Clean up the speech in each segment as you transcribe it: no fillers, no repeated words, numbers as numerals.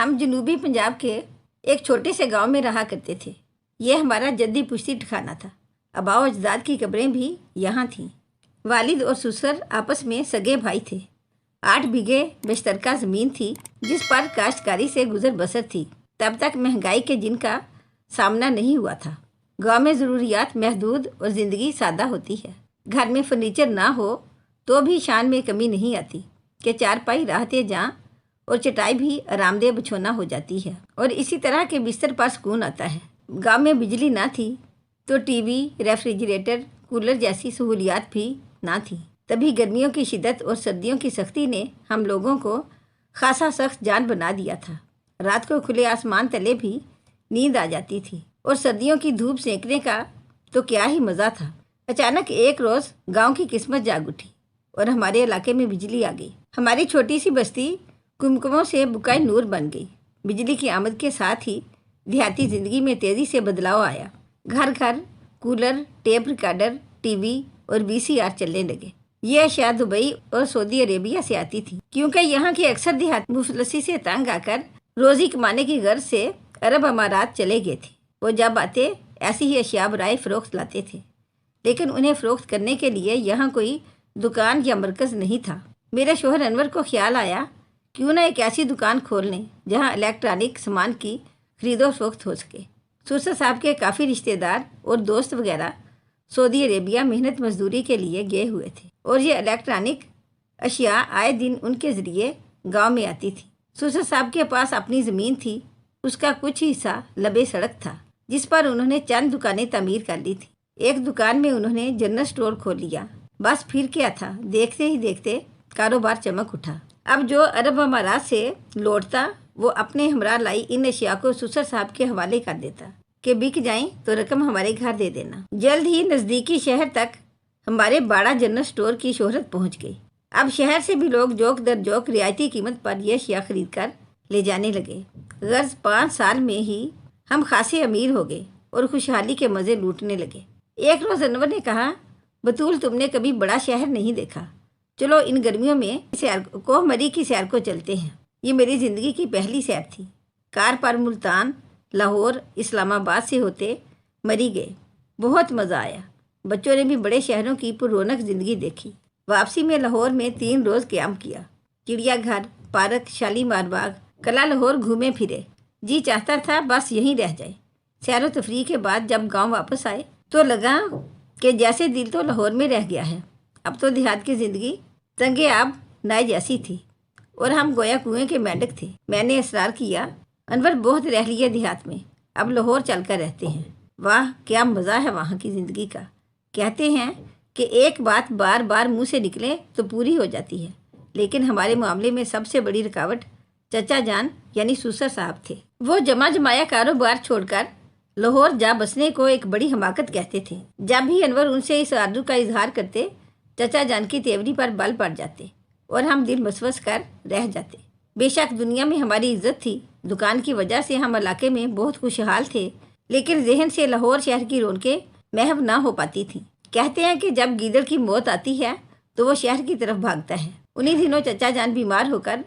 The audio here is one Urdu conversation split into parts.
ہم جنوبی پنجاب کے ایک چھوٹے سے گاؤں میں رہا کرتے تھے۔ یہ ہمارا جدی پشتی ٹھکانہ تھا۔ آباء و اجداد کی قبریں بھی یہاں تھیں۔ والد اور سسر آپس میں سگے بھائی تھے۔ 8 بیگھے مشترکہ زمین تھی جس پر کاشتکاری سے گزر بسر تھی۔ تب تک مہنگائی کے جن کا سامنا نہیں ہوا تھا۔ گاؤں میں ضروریات محدود اور زندگی سادہ ہوتی ہے۔ گھر میں فرنیچر نہ ہو تو بھی شان میں کمی نہیں آتی کہ چارپائی راحتیں جاں اور چٹائی بھی آرام دہ بچھونا ہو جاتی ہے، اور اسی طرح کے بستر پر سکون آتا ہے۔ گاؤں میں بجلی نہ تھی تو ٹی وی، ریفریجریٹر، کولر جیسی سہولیات بھی نہ تھیں۔ تبھی گرمیوں کی شدت اور سردیوں کی سختی نے ہم لوگوں کو خاصا سخت جان بنا دیا تھا۔ رات کو کھلے آسمان تلے بھی نیند آ جاتی تھی، اور سردیوں کی دھوپ سینکنے کا تو کیا ہی مزہ تھا۔ اچانک ایک روز گاؤں کی قسمت جاگ اٹھی اور ہمارے علاقے میں بجلی آ گئی۔ ہماری چھوٹی سی بستی کمکموں سے بکائے نور بن گئی۔ بجلی کی آمد کے ساتھ ہی دیہاتی زندگی میں تیزی سے بدلاؤ آیا۔ گھر گھر cooler, tape recorder, TV اور VCR چلنے لگے۔ یہ اشیاء دبئی اور سعودی عربیہ سے آتی تھی، کیونکہ یہاں کے اکثر دیہات مفلسی سے تنگ آ کر روزی کمانے کی غرض سے عرب امارات چلے گئے تھے۔ وہ جب آتے ایسی ہی اشیاء برائے فروخت لاتے تھے، لیکن انہیں فروخت کرنے کے لیے یہاں کوئی دکان یا مرکز نہیں تھا۔ میرے شوہر انور کو خیال آیا کیوں نہ ایک ایسی دکان کھول لیں جہاں الیکٹرانک سامان کی خرید و فروخت ہو سکے۔ سسر صاحب کے کافی رشتہ دار اور دوست وغیرہ سعودی عربیہ محنت مزدوری کے لیے گئے ہوئے تھے، اور یہ الیکٹرانک اشیاء آئے دن ان کے ذریعے گاؤں میں آتی تھی۔ سسر صاحب کے پاس اپنی زمین تھی، اس کا کچھ حصہ لبے سڑک تھا جس پر انہوں نے چند دکانیں تعمیر کر لی تھی۔ ایک دکان میں انہوں نے جنرل سٹور کھول لیا۔ بس پھر کیا تھا، دیکھتے ہی دیکھتے کاروبار چمک اٹھا۔ اب جو عرب امارات سے لوٹتا وہ اپنے ہمراہ لائی ان اشیاء کو سسر صاحب کے حوالے کر دیتا کہ بک جائیں تو رقم ہمارے گھر دے دینا۔ جلد ہی نزدیکی شہر تک ہمارے باڑہ جنرل سٹور کی شہرت پہنچ گئی۔ اب شہر سے بھی لوگ جوک در جوک رعایتی قیمت پر یہ اشیاء خرید کر لے جانے لگے۔ غرض 5 سال میں ہی ہم خاصے امیر ہو گئے اور خوشحالی کے مزے لوٹنے لگے۔ ایک روز انور نے کہا، بطول تم نے کبھی بڑا شہر نہیں دیکھا، چلو ان گرمیوں میں کوہ مری کی سیر کو چلتے ہیں۔ یہ میری زندگی کی پہلی سیر تھی۔ کار پر ملتان، لاہور، اسلام آباد سے ہوتے مری گئے۔ بہت مزہ آیا۔ بچوں نے بھی بڑے شہروں کی پر رونق زندگی دیکھی۔ واپسی میں لاہور میں 3 روز قیام کیا۔ چڑیا گھر، پارک، شالیمار باغ، قلعہ لاہور گھومے پھرے۔ جی چاہتا تھا بس یہیں رہ جائے۔ سیر و تفریح کے بعد جب گاؤں واپس آئے تو لگا کہ جیسے دل تو لاہور میں رہ گیا ہے۔ اب تو دیہات کی زندگی تنگے آب نائے جیسی تھی، اور ہم گویا کنویں کے مینڈک تھے۔ میں نے اصرار کیا، انور بہت رہ لیے دیہات میں، اب لاہور چل کر رہتے ہیں۔ واہ کیا مزہ ہے وہاں کی زندگی کا۔ کہتے ہیں کہ ایک بات بار بار منہ سے نکلے تو پوری ہو جاتی ہے، لیکن ہمارے معاملے میں سب سے بڑی رکاوٹ چچا جان یعنی سسر صاحب تھے۔ وہ جمع جمایا کاروبار چھوڑ کر لاہور جا بسنے کو ایک بڑی حماقت کہتے تھے۔ جب بھی انور ان سے اس آرزو کا اظہار کرتے، چچا جان کی تیوری پر بل پڑ جاتے اور ہم دل مسوس کر رہ جاتے۔ بے شک دنیا میں ہماری عزت تھی، دکان کی وجہ سے ہم علاقے میں بہت خوشحال تھے، لیکن ذہن سے لاہور شہر کی رونقیں محو نہ ہو پاتی تھیں۔ کہتے ہیں کہ جب گیدڑ کی موت آتی ہے تو وہ شہر کی طرف بھاگتا ہے۔ انہی دنوں چچا جان بیمار ہو کر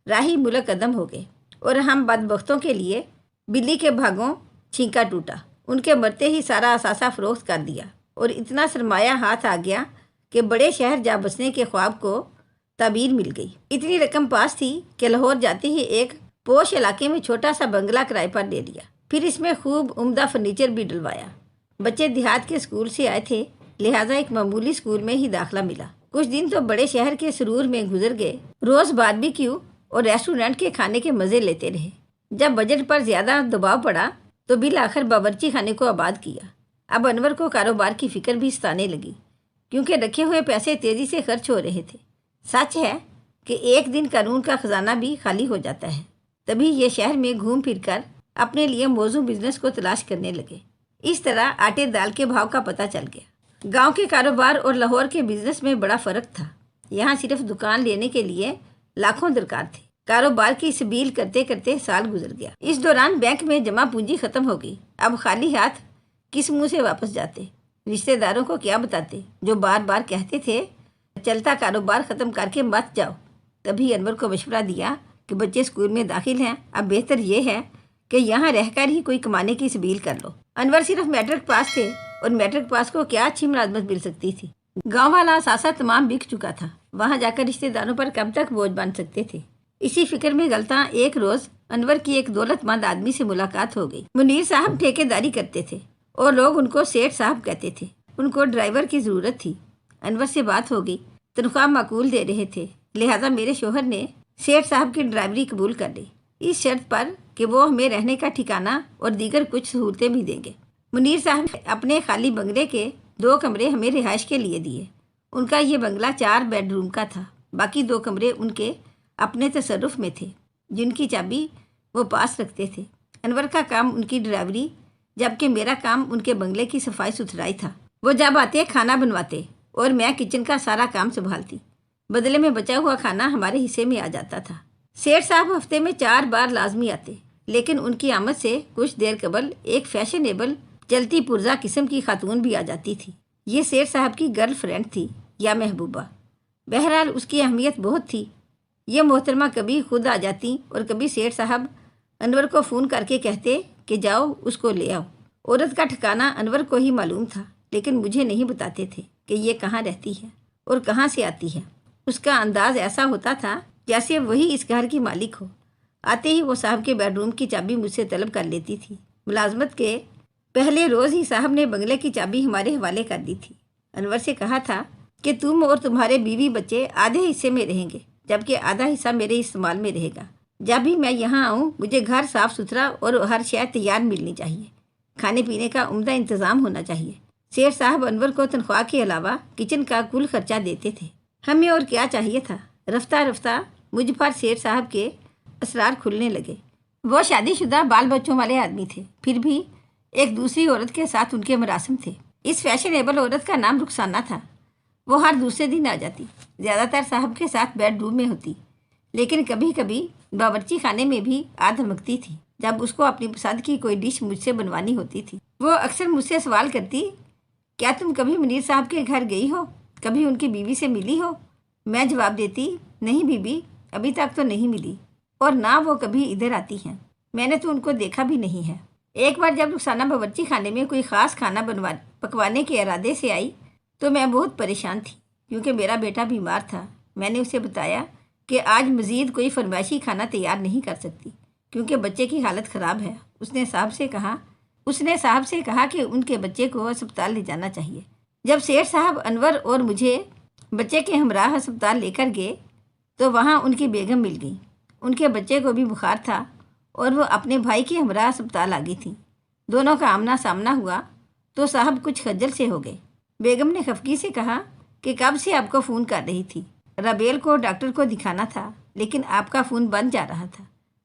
راہی ملک قدم ہو گئے، اور ہم بدبختوں کے لیے بلی کے بھاگوں چھینکا ٹوٹا۔ ان کے مرتے ہی سارا اثاثہ فروخت کر دیا، اور اتنا سرمایہ ہاتھ آ گیا کہ بڑے شہر جا بسنے کے خواب کو تعبیر مل گئی۔ اتنی رقم پاس تھی کہ لاہور جاتے ہی ایک پوش علاقے میں چھوٹا سا بنگلہ کرائے پر لے لیا، پھر اس میں خوب عمدہ فرنیچر بھی ڈلوایا۔ بچے دیہات کے اسکول سے آئے تھے، لہٰذا ایک معمولی اسکول میں ہی داخلہ ملا۔ کچھ دن تو بڑے شہر کے سرور میں گزر گئے، روز باربیکیو اور ریسٹورنٹ کے کھانے کے مزے لیتے رہے۔ جب بجٹ پر زیادہ دباؤ پڑا تو بالآخر باورچی خانے کو آباد کیا۔ اب انور کو کاروبار کی فکر بھی ستانے لگی، کیونکہ رکھے ہوئے پیسے تیزی سے خرچ ہو رہے تھے۔ سچ ہے کہ ایک دن قانون کا خزانہ بھی خالی ہو جاتا ہے۔ تبھی یہ شہر میں گھوم پھر کر اپنے لیے موزوں بزنس کو تلاش کرنے لگے۔ اس طرح آٹے دال کے بھاؤ کا پتہ چل گیا۔ گاؤں کے کاروبار اور لاہور کے بزنس میں بڑا فرق تھا۔ یہاں صرف دکان لینے کے لیے لاکھوں درکار تھے۔ کاروبار کی سبیل کرتے کرتے سال گزر گیا۔ اس دوران بینک میں جمع پونجی ختم ہو گئی۔ اب خالی ہاتھ کس منہ سے واپس جاتے؟ رشتہ داروں کو کیا بتاتے جو بار بار کہتے تھے چلتا کاروبار ختم کر کے مت جاؤ۔ تبھی انور کو مشورہ دیا کہ بچے اسکول میں داخل ہیں، اب بہتر یہ ہے کہ یہاں رہ کر ہی کوئی کمانے کی سبیل کر لو۔ انور صرف میٹرک پاس تھے اور میٹرک پاس کو کیا اچھی ملازمت مل سکتی تھی۔ گاؤں والا اثاثہ تمام بک چکا تھا، وہاں جا کر رشتہ داروں پر کب تک بوجھ بن سکتے تھے۔ اسی فکر میں غلطاں ایک روز انور کی ایک دولت مند آدمی سے ملاقات ہو گئی۔ منیر صاحب ٹھیکیداری کرتے تھے اور لوگ ان کو سیٹھ صاحب کہتے تھے۔ ان کو ڈرائیور کی ضرورت تھی۔ انور سے بات ہو گئی، تنخواہ معقول دے رہے تھے، لہٰذا میرے شوہر نے سیٹھ صاحب کی ڈرائیوری قبول کر لی، اس شرط پر کہ وہ ہمیں رہنے کا ٹھکانہ اور دیگر کچھ سہولتیں بھی دیں گے۔ منیر صاحب نے اپنے خالی بنگلے کے 2 کمرے ہمیں رہائش کے لیے دیے۔ ان کا یہ بنگلہ 4 بیڈ روم کا تھا، باقی 2 کمرے ان کے اپنے تصرف میں تھے، جن کی چابی وہ پاس رکھتے تھے۔ انور کا کام ان کی ڈرائیوری، جبکہ میرا کام ان کے بنگلے کی صفائی ستھرائی تھا۔ وہ جب آتے کھانا بنواتے اور میں کچن کا سارا کام سنبھالتی، بدلے میں بچا ہوا کھانا ہمارے حصے میں آ جاتا تھا۔ سیٹھ صاحب ہفتے میں 4 بار لازمی آتے، لیکن ان کی آمد سے کچھ دیر قبل ایک فیشنیبل چلتی پرزہ قسم کی خاتون بھی آ جاتی تھی۔ یہ سیٹھ صاحب کی گرل فرینڈ تھی یا محبوبہ، بہرحال اس کی اہمیت بہت تھی۔ یہ محترمہ کبھی خود آ جاتی اور کبھی سیٹھ صاحب انور کو فون کر کے کہتے کہ جاؤ اس کو لے آؤ۔ عورت کا ٹھکانہ انور کو ہی معلوم تھا، لیکن مجھے نہیں بتاتے تھے کہ یہ کہاں رہتی ہے اور کہاں سے آتی ہے۔ اس کا انداز ایسا ہوتا تھا جیسے وہی اس گھر کی مالک ہو۔ آتے ہی وہ صاحب کے بیڈ روم کی چابی مجھ سے طلب کر لیتی تھی۔ ملازمت کے پہلے روز ہی صاحب نے بنگلے کی چابی ہمارے حوالے کر دی تھی۔ انور سے کہا تھا کہ تم اور تمہارے بیوی بچے آدھے حصے میں رہیں گے، جبکہ آدھا حصہ میرے استعمال میں رہے گا۔ جب بھی میں یہاں آؤں مجھے گھر صاف ستھرا اور ہر شے تیار ملنی چاہیے، کھانے پینے کا عمدہ انتظام ہونا چاہیے۔ سیٹھ صاحب انور کو تنخواہ کے علاوہ کچن کا کل خرچہ دیتے تھے۔ ہمیں اور کیا چاہیے تھا؟ رفتہ رفتہ مجھ پر سیٹھ صاحب کے اسرار کھلنے لگے۔ وہ شادی شدہ بال بچوں والے آدمی تھے، پھر بھی ایک دوسری عورت کے ساتھ ان کے مراسم تھے۔ اس فیشنیبل عورت کا نام رخسانہ تھا۔ وہ ہر دوسرے دن آ جاتی، زیادہ تر صاحب کے ساتھ بیڈ روم میں ہوتی، لیکن کبھی کبھی باورچی خانے میں بھی آ دھمکتی تھی جب اس کو اپنی پسند کی کوئی ڈش مجھ سے بنوانی ہوتی تھی۔ وہ اکثر مجھ سے سوال کرتی، کیا تم کبھی منیر صاحب کے گھر گئی ہو؟ کبھی ان کی بیوی سے ملی ہو؟ میں جواب دیتی، نہیں بی بی، ابھی تک تو نہیں ملی، اور نہ وہ کبھی ادھر آتی ہیں، میں نے تو ان کو دیکھا بھی نہیں ہے۔ ایک بار جب رخسانہ باورچی خانے میں کوئی خاص کھانا پکوانے کے ارادے سے آئی تو میں بہت پریشان تھی، کیونکہ میرا بیٹا بیمار تھا۔ میں نے اسے بتایا کہ آج مزید کوئی فرمائشی کھانا تیار نہیں کر سکتی، کیونکہ بچے کی حالت خراب ہے۔ اس نے صاحب سے کہا کہ ان کے بچے کو ہسپتال لے جانا چاہیے۔ جب سیٹھ صاحب انور اور مجھے بچے کے ہمراہ ہسپتال لے کر گئے تو وہاں ان کی بیگم مل گئی۔ ان کے بچے کو بھی بخار تھا اور وہ اپنے بھائی کے ہمراہ ہسپتال آ گئی تھیں۔ دونوں کا آمنا سامنا ہوا تو صاحب کچھ خجل سے ہو گئے۔ بیگم نے خفگی سے کہا کہ کب سے آپ کو فون کر رہی تھی، رابیل کو ڈاکٹر کو دکھانا تھا، لیکن آپ کا فون بند جا رہا تھا۔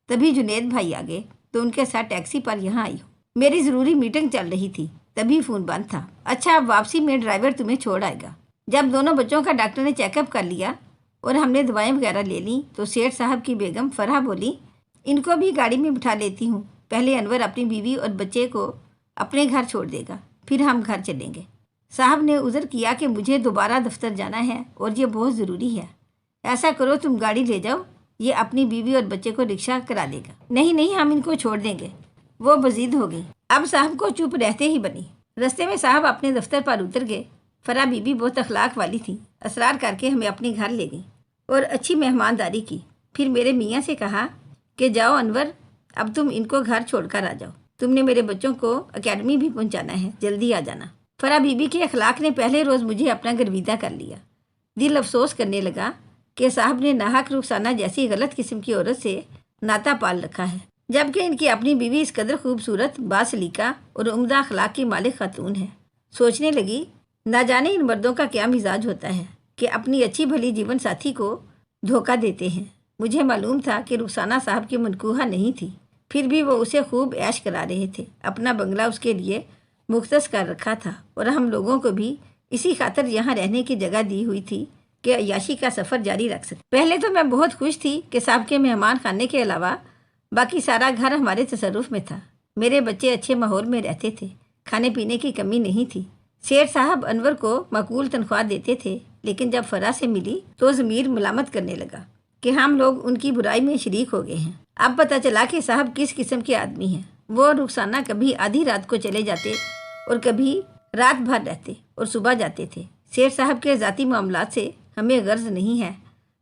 تبھی جنید بھائی آ گئے تو ان کے ساتھ ٹیکسی پر یہاں آئی ہوں۔ میری ضروری میٹنگ چل رہی تھی، تبھی فون بند تھا۔ اچھا، اب واپسی میں ڈرائیور تمہیں چھوڑ آئے گا۔ جب دونوں بچوں کا ڈاکٹر نے چیک اپ کر لیا اور ہم نے دوائیں وغیرہ لے لیں تو سیٹھ صاحب کی بیگم فرح بولی، ان کو بھی گاڑی میں بٹھا لیتی ہوں، پہلے انور اپنی بیوی اور بچے کو اپنے گھر چھوڑ دے گا، پھر ہم گھر چلیں گے۔ صاحب نے عذر کیا کہ مجھے دوبارہ دفتر جانا ہے اور یہ بہت ضروری ہے۔ ایسا کرو تم گاڑی لے جاؤ، یہ اپنی بیوی اور بچے کو رکشہ کرا لے گا۔ نہیں، ہم ان کو چھوڑ دیں گے۔ وہ بزید ہو گئی، اب صاحب کو چپ رہتے ہی بنی۔ رستے میں صاحب اپنے دفتر پر اتر گئے۔ فرح بی بی بہت اخلاق والی تھی، اصرار کر کے ہمیں اپنے گھر لے گئی اور اچھی مہمانداری کی۔ پھر میرے میاں سے کہا کہ جاؤ انور، اب تم ان کو گھر چھوڑ کر آ جاؤ، تم نے میرے بچوں کو اکیڈمی بھی پہنچانا ہے، جلدی آ جانا۔ فرح بی بی کے اخلاق نے پہلے روز مجھے اپنا گرویدہ کر لیا۔ دل افسوس کرنے لگا کہ صاحب نے ناحق رخسانہ جیسی غلط قسم کی عورت سے ناطہ پال رکھا ہے، جبکہ ان کی اپنی بیوی اس قدر خوبصورت، باسلیقہ اور عمدہ اخلاق کی مالک خاتون ہے۔ سوچنے لگی، نہ جانے ان مردوں کا کیا مزاج ہوتا ہے کہ اپنی اچھی بھلی جیون ساتھی کو دھوکہ دیتے ہیں۔ مجھے معلوم تھا کہ رخسانہ صاحب کی منکوحہ نہیں تھی، پھر بھی وہ اسے خوب عیش کرا رہے تھے۔ اپنا بنگلہ اس کے لیے مختص کر رکھا تھا اور ہم لوگوں کو بھی اسی خاطر یہاں رہنے کی جگہ دی ہوئی تھی کہ عیاشی کا سفر جاری رکھ سکے۔ پہلے تو میں بہت خوش تھی کہ صاحب کے مہمان خانے کے علاوہ باقی سارا گھر ہمارے تصرف میں تھا۔ میرے بچے اچھے ماحول میں رہتے تھے، کھانے پینے کی کمی نہیں تھی۔ سیٹھ صاحب انور کو معقول تنخواہ دیتے تھے، لیکن جب فرح سے ملی تو ضمیر ملامت کرنے لگا۔ کہ ہم لوگ ان کی برائی میں شریک ہو گئے ہیں۔ اب پتہ چلا کہ صاحب کس قسم کے آدمی ہیں۔ وہ رخسانہ کبھی آدھی رات کو چلے جاتے اور کبھی رات بھر رہتے اور صبح جاتے تھے۔ سیٹھ صاحب کے ذاتی معاملات سے ہمیں غرض نہیں ہے،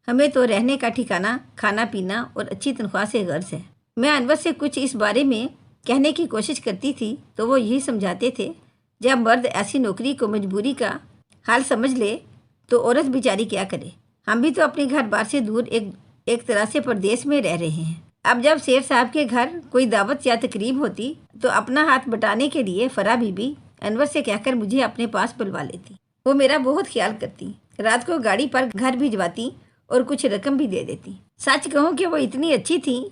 ہمیں تو رہنے کا ٹھکانہ، کھانا پینا اور اچھی تنخواہ سے غرض ہے۔ میں انور سے کچھ اس بارے میں کہنے کی کوشش کرتی تھی تو وہ یہی سمجھاتے تھے، جب مرد ایسی نوکری کو مجبوری کا حال سمجھ لے تو عورت بیچاری کیا کرے۔ ہم بھی تو اپنے گھر بار سے دور ایک طرح سے پردیس میں رہ رہے ہیں۔ اب جب سیٹھ صاحب کے گھر کوئی دعوت یا تقریب ہوتی تو اپنا ہاتھ بٹانے کے لیے فرح بی بی انور سے کہہ کر مجھے اپنے پاس بلوا لیتی۔ وہ میرا بہت خیال کرتی، رات کو گاڑی پر گھر بھجواتی اور کچھ رقم بھی دے دیتی۔ سچ کہوں کہ وہ اتنی اچھی تھیں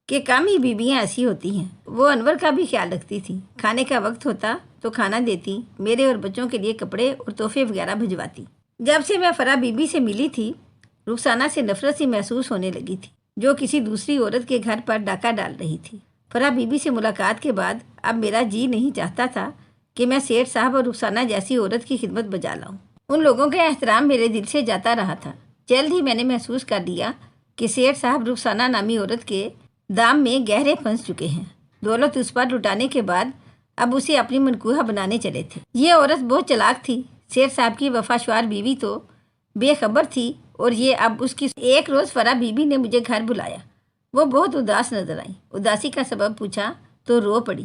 کہ کم ہی بیویاں ایسی ہوتی ہیں۔ وہ انور کا بھی خیال رکھتی تھی، کھانے کا وقت ہوتا تو کھانا دیتی، میرے اور بچوں کے لیے کپڑے اور تحفے وغیرہ بھجواتی۔ جب سے میں فرح بی بی سے ملی تھی، رخسانہ سے نفرت سی محسوس ہونے لگی تھی، جو کسی دوسری عورت کے گھر پر ڈاکہ ڈال رہی تھی۔ فرح بی بی سے ملاقات کے بعد اب میرا جی نہیں چاہتا تھا کہ میں سیٹھ صاحب اور رخسانہ جیسی عورت کی خدمت بجا لاؤں۔ ان لوگوں کا احترام میرے دل سے جاتا رہا تھا۔ جلد ہی میں نے محسوس کر لیا کہ سیٹھ صاحب رخسانہ نامی عورت کے دام میں گہرے پھنس چکے ہیں۔ دولت اس پر لٹانے کے بعد اب اسے اپنی منکوہہ بنانے چلے تھے۔ یہ عورت بہت چلاک تھی۔ سیٹھ صاحب کی وفاشوار بیوی تو بے خبر تھی، اور یہ اب اس کی ایک روز فرح بی بی نے مجھے گھر بلایا۔ وہ بہت اداس نظر آئیں۔ اداسی کا سبب پوچھا تو رو پڑی،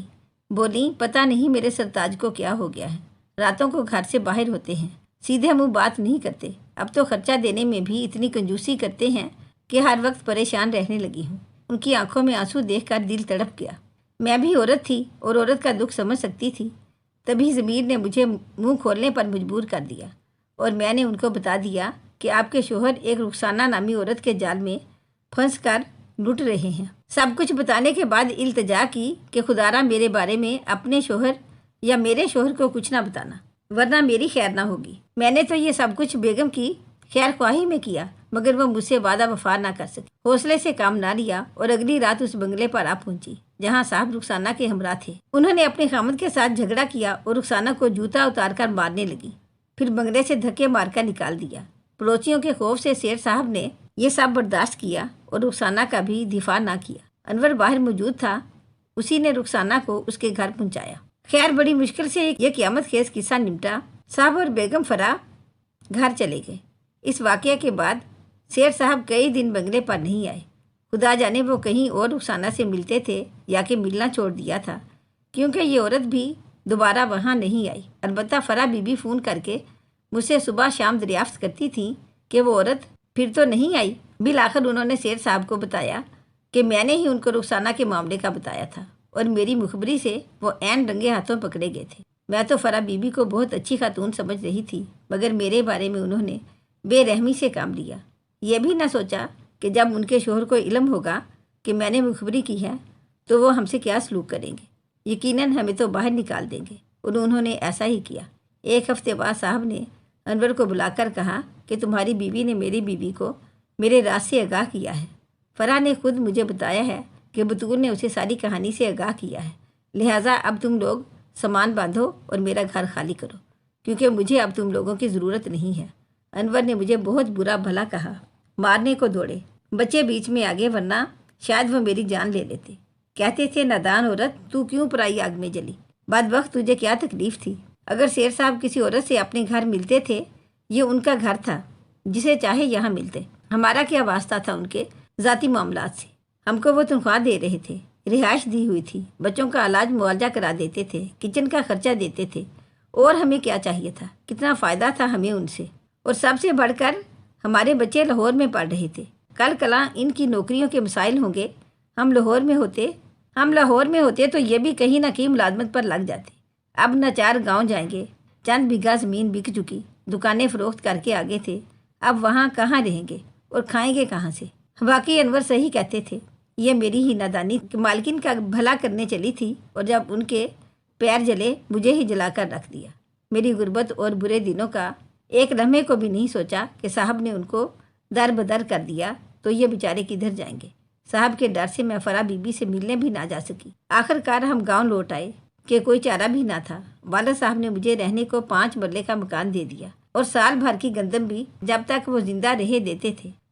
بولی پتہ نہیں میرے سرتاج کو کیا ہو گیا ہے، راتوں کو گھر سے باہر ہوتے ہیں، سیدھے منہ بات نہیں کرتے، اب تو خرچہ دینے میں بھی اتنی کنجوسی کرتے ہیں کہ ہر وقت پریشان رہنے لگی ہوں۔ ان کی آنکھوں میں آنسو دیکھ کر دل تڑپ گیا۔ میں بھی عورت تھی اور عورت کا دکھ سمجھ سکتی تھی۔ تبھی ضمیر نے مجھے منہ کھولنے پر مجبور کر دیا اور میں نے ان کو بتا دیا کہ آپ کے شوہر ایک رخسانہ نامی عورت کے جال میں پھنس کر لٹ رہے ہیں۔ سب کچھ بتانے کے بعد التجا کی کہ خدارا میرے بارے میں اپنے شوہر یا میرے شوہر کو کچھ نہ بتانا، ورنہ میری خیر نہ ہوگی۔ میں نے تو یہ سب کچھ بیگم کی خیر خواہی میں کیا، مگر وہ مجھ سے وعدہ وفا نہ کر سکی۔ حوصلے سے کام نہ لیا اور اگلی رات اس بنگلے پر آ پہنچی جہاں صاحب رخسانہ کے ہمراہ تھے۔ انہوں نے اپنے خامد کے ساتھ جھگڑا کیا اور رخسانہ کو جوتا اتار کر مارنے لگی، پھر بنگلے سے دھکے مار کر نکال دیا۔ پڑوسیوں کے خوف سے سیٹھ صاحب نے یہ سب برداشت کیا اور رخسانہ کا بھی دفاع نہ کیا۔ انور باہر موجود تھا، اسی نے رخسانہ کو اس کے گھر پہنچایا۔ خیر بڑی مشکل سے یہ قیامت خیز قصہ نمٹا۔ صاحب اور بیگم فرح گھر چلے گئے۔ اس واقعے کے بعد سیٹھ صاحب کئی دن بنگلے پر نہیں آئے۔ خدا جانے وہ کہیں اور رخسانہ سے ملتے تھے یا کہ ملنا چھوڑ دیا تھا، کیونکہ یہ عورت بھی دوبارہ وہاں نہیں آئی۔ البتہ فرح بی بی فون کر کے مجھ سے صبح شام دریافت کرتی تھیں کہ وہ عورت پھر تو نہیں آئی۔ بالآخر انہوں نے سیٹھ صاحب کو بتایا کہ میں نے ہی ان کو رخسانہ کے معاملے کا بتایا تھا اور میری مخبری سے وہ عین رنگے ہاتھوں پکڑے گئے تھے۔ میں تو فرح بی بی کو بہت اچھی خاتون سمجھ رہی تھی، مگر میرے بارے میں انہوں نے بے رحمی سے کام لیا۔ یہ بھی نہ سوچا کہ جب ان کے شوہر کو علم ہوگا کہ میں نے مخبری کی ہے تو وہ ہم سے کیا سلوک کریں گے، یقیناً ہمیں تو باہر نکال دیں گے، اور انہوں نے ایسا ہی کیا۔ ایک ہفتے بعد صاحب نے انور کو بلا کر کہا کہ تمہاری بیوی نے میری بیوی کو میرے راز سے آگاہ کیا ہے۔ فرح نے خود مجھے بتایا ہے کہ بطول نے اسے ساری کہانی سے آگاہ کیا ہے، لہٰذا اب تم لوگ سامان باندھو اور میرا گھر خالی کرو، کیونکہ مجھے اب تم لوگوں کی ضرورت نہیں ہے۔ انور نے مجھے بہت برا بھلا کہا، مارنے کو دوڑے، بچے بیچ میں آگے، ورنہ شاید وہ میری جان لے لیتے۔ کہتے تھے نادان عورت تو کیوں پرائی آگ میں جلی، بدبخت تجھے کیا تکلیف تھی۔ اگر سیٹھ صاحب کسی عورت سے اپنے گھر ملتے تھے، یہ ان کا گھر تھا، جسے چاہے یہاں ملتے، ہمارا کیا واسطہ تھا ان کے ذاتی معاملات سے۔ ہم کو وہ تنخواہ دے رہے تھے، رہائش دی ہوئی تھی، بچوں کا علاج معالجہ کرا دیتے تھے، کچن کا خرچہ دیتے تھے، اور ہمیں کیا چاہیے تھا، کتنا فائدہ تھا ہمیں ان سے۔ اور سب سے بڑھ کر ہمارے بچے لاہور میں پڑھ رہے تھے، کل کلاں ان کی نوکریوں کے مسائل ہوں گے۔ ہم لاہور میں ہوتے تو یہ بھی کہیں نہ کہیں ملازمت پر لگ جاتے۔ اب ناچار گاؤں جائیں گے، چند بیگھہ زمین بک چکی، دکانیں فروخت کر کے آگے تھے، اب وہاں کہاں رہیں گے اور کھائیں گے کہاں سے۔ واقعی انور صحیح کہتے تھے، یہ میری ہی نادانی کہ مالکن کا بھلا کرنے چلی تھی، اور جب ان کے پیر جلے مجھے ہی جلا کر رکھ دیا۔ میری غربت اور برے دنوں کا ایک لمحے کو بھی نہیں سوچا کہ صاحب نے ان کو در بدر کر دیا تو یہ بیچارے کدھر جائیں گے۔ صاحب کے ڈر سے میں فرح بی بی سے ملنے بھی نہ جا سکی۔ آخر کار ہم گاؤں لوٹ آئے کہ کوئی چارہ بھی نہ تھا۔ والد صاحب نے مجھے رہنے کو 5 مرلے کا مکان دے دیا اور سال بھر کی گندم بھی جب تک وہ زندہ رہے دیتے تھے۔